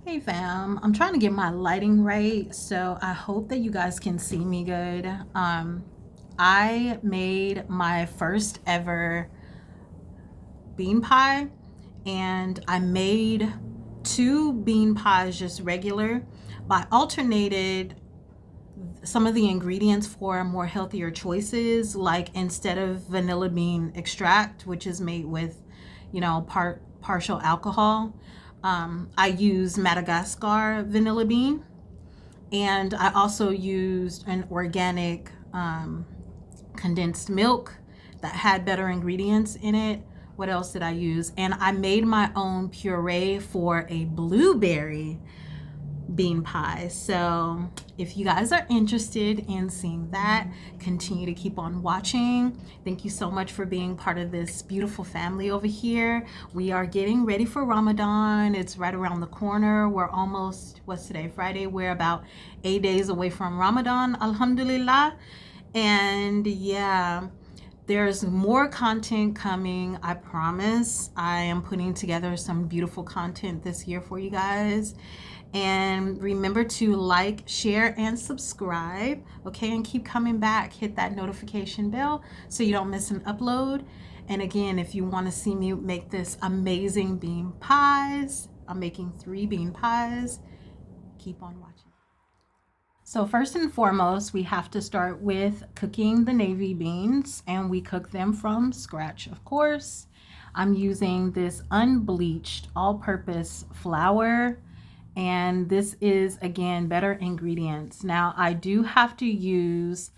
Hey fam, I'm trying to get my lighting right, so I hope that you guys can see me good. I made my first ever bean pie, and I made two bean pies just regular, but I alternated some of the ingredients for more healthier choices, like instead of vanilla bean extract, which is made with, partial alcohol, I use Madagascar vanilla bean. And I also used an organic condensed milk that had better ingredients in it. What else did I use? And I made my own puree for a blueberry bean pie. So if you guys are interested in seeing that, continue to keep on watching. Thank you so much for being part of this beautiful family over here. We are getting ready for Ramadan. It's right around the corner. We're almost, what's today, Friday? We're about 8 days away from Ramadan, alhamdulillah. And yeah, there's more content coming, I promise. I am putting together some beautiful content this year for you guys. And remember to like, share, and subscribe, okay? And keep coming back. Hit that notification bell so you don't miss an upload. And again, if you want to see me make this amazing bean pies, I'm making 3 bean pies. Keep on watching. So first and foremost, we have to start with cooking the navy beans, and we cook them from scratch, of course. I'm using this unbleached all-purpose flour, and this is, again, better ingredients. Now, I do have to use,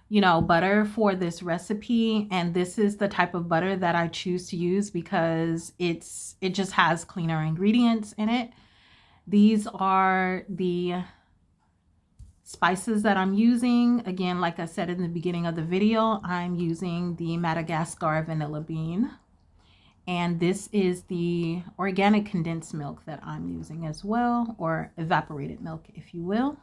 butter for this recipe, and this is the type of butter that I choose to use because it just has cleaner ingredients in it. These are the spices that I'm using. Again, like I said in the beginning of the video, I'm using the Madagascar vanilla bean. And this is the organic condensed milk that I'm using as well, or evaporated milk, if you will.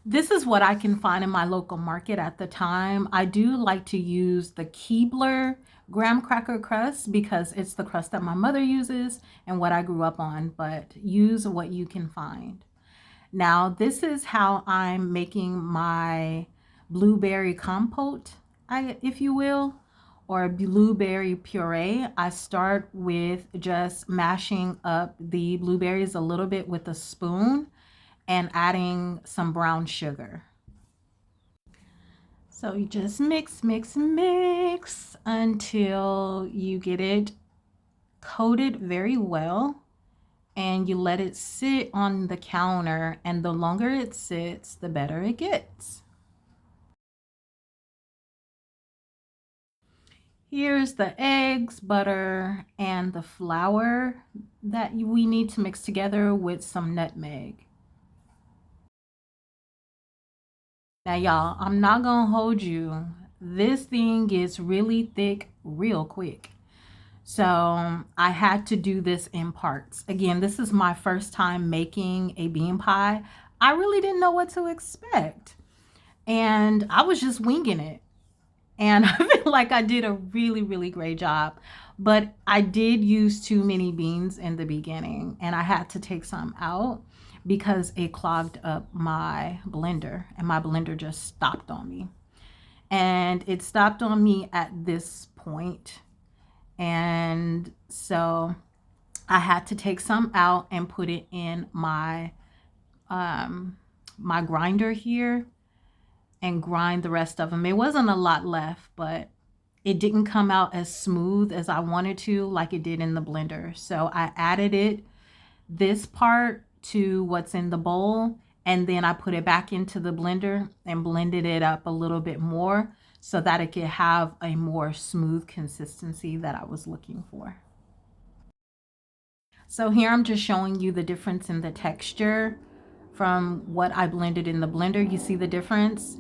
This is what I can find in my local market at the time. I do like to use the Keebler graham cracker crust because it's the crust that my mother uses and what I grew up on, but use what you can find. Now, this is how I'm making my blueberry compote, if you will, or blueberry puree. I start with just mashing up the blueberries a little bit with a spoon and adding some brown sugar. So you just mix, mix, mix until you get it coated very well, and you let it sit on the counter, and the longer it sits, the better it gets. Here's the eggs, butter, and the flour that we need to mix together with some nutmeg. Now, y'all, I'm not gonna hold you. This thing gets really thick real quick. So I had to do this in parts. Again, this is my first time making a bean pie. I really didn't know what to expect, and I was just winging it. And I feel like I did a really, really great job. But I did use too many beans in the beginning, and I had to take some out because it clogged up my blender, and my blender just stopped on me. And it stopped on me at this point. And so I had to take some out and put it in my my grinder here and grind the rest of them. It wasn't a lot left, but it didn't come out as smooth as I wanted to, like it did in the blender. So I added this part to what's in the bowl, and then I put it back into the blender and blended it up a little bit more so that it could have a more smooth consistency that I was looking for. So here I'm just showing you the difference in the texture from what I blended in the blender. You see the difference?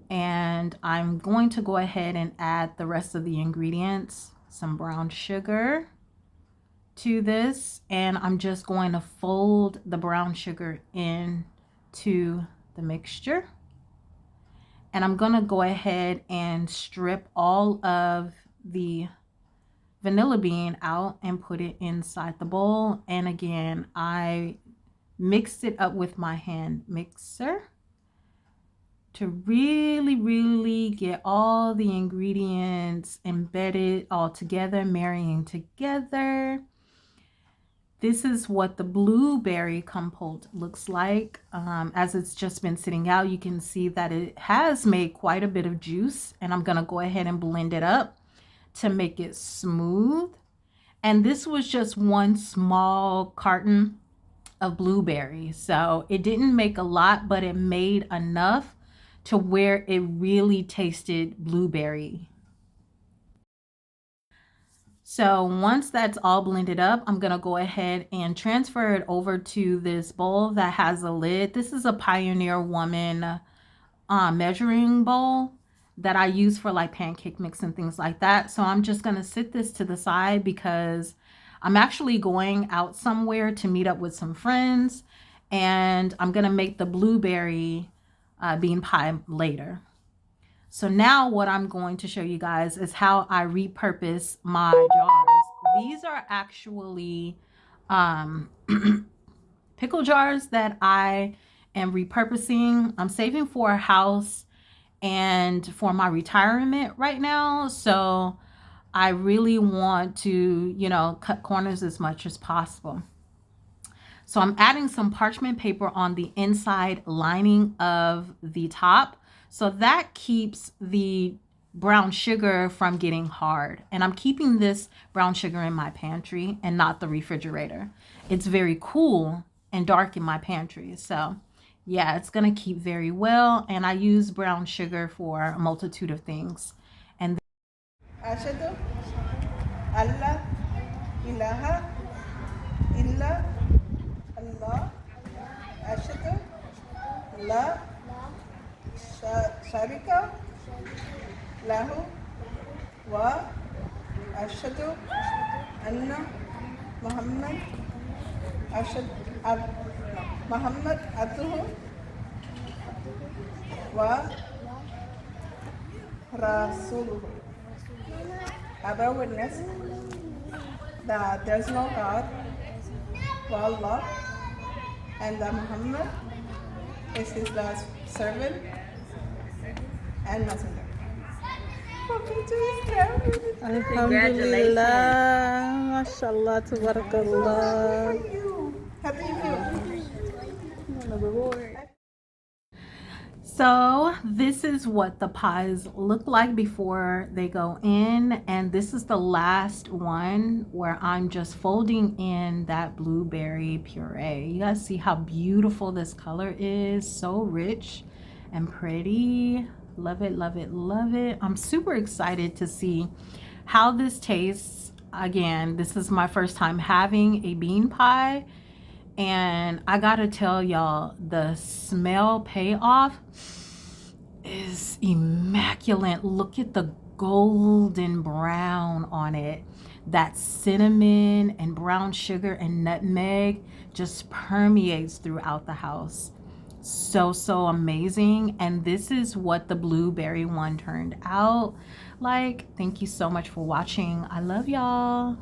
And I'm going to go ahead and add the rest of the ingredients, some brown sugar to this, and I'm just going to fold the brown sugar into the mixture. And I'm going to go ahead and strip all of the vanilla bean out and put it inside the bowl. And again, I mixed it up with my hand mixer to really get all the ingredients embedded all together, marrying together. This is what the blueberry compote looks like. As it's just been sitting out, you can see that it has made quite a bit of juice, and I'm gonna go ahead and blend it up to make it smooth. And this was just one small carton of blueberries, so it didn't make a lot, but it made enough to where it really tasted blueberry. So once that's all blended up, I'm gonna go ahead and transfer it over to this bowl that has a lid. This is a Pioneer Woman measuring bowl that I use for like pancake mix and things like that. So I'm just gonna sit this to the side because I'm actually going out somewhere to meet up with some friends, and I'm gonna make the blueberry bean pie later. So now what I'm going to show you guys is how I repurpose my jars. These are actually pickle jars that I am repurposing. I'm saving for a house and for my retirement right now. So I really want to, you know, cut corners as much as possible. So I'm adding some parchment paper on the inside lining of the top. So that keeps the brown sugar from getting hard. And I'm keeping this brown sugar in my pantry and not the refrigerator. It's very cool and dark in my pantry. So yeah, it's gonna keep very well. And I use brown sugar for a multitude of things. And Ashadu Allah ilaha illa Allah. Ashadu la sharika lahu wa ashadu anna Muhammad Muhammad abduhu wa rasuluhu. I bear witness that there's no God but Allah, and that Muhammad is his last servant and messenger. Welcome to his family. Alhamdulillah, mashallah, tabarakallah. How do you feel? so this is what the pies look like before they go in, and this is the last one where I'm just folding in that blueberry puree. You guys see how beautiful this color is? So rich and pretty. Love it, love it, love it. I'm super excited to see how this tastes. Again, this is my first time having a bean pie, and I gotta tell y'all, the smell payoff is immaculate. Look at the golden brown on it. That cinnamon and brown sugar and nutmeg just permeates throughout the house. So amazing. And this is what the blueberry one turned out like. Thank you so much for watching. I love y'all.